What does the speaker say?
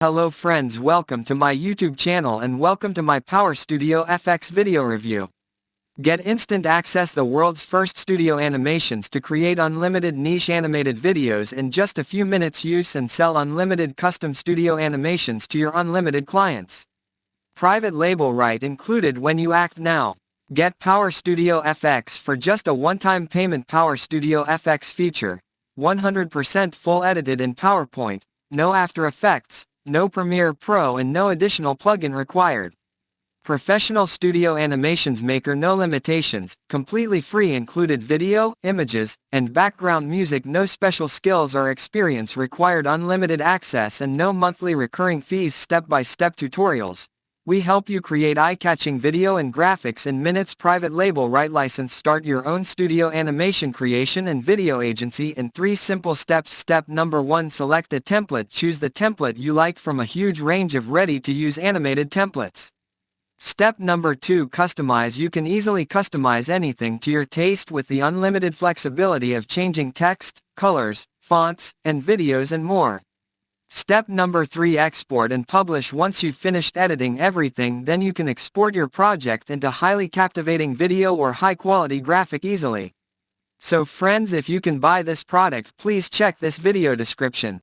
Hello friends, welcome to my YouTube channel and welcome to my PowerStudio FX video review. Get instant access the world's first studio animations to create unlimited niche animated videos in just a few minutes. Use and sell unlimited custom studio animations to your unlimited clients. Private label right included when you act now. Get PowerStudio FX for just a one-time payment. PowerStudio FX feature, 100% full edited in PowerPoint, no After Effects, no Premiere Pro and no additional plugin required. Professional studio animations maker, no limitations, completely free, included video, images, and background music. No special skills or experience required. Unlimited access and no monthly recurring fees. Step-by-step tutorials. We help you create eye-catching video and graphics in minutes. Private label right license. Start your own studio animation creation and video agency in 3 simple steps. Step number 1. Select a template. Choose the template you like from a huge range of ready-to-use animated templates. Step number 2. Customize. You can easily customize anything to your taste with the unlimited flexibility of changing text, colors, fonts, and videos and more. Step number 3. Export and publish. Once you've finished editing everything, then you can export your project into highly captivating video or high-quality graphic easily. So friends, if you can buy this product, please check this video description.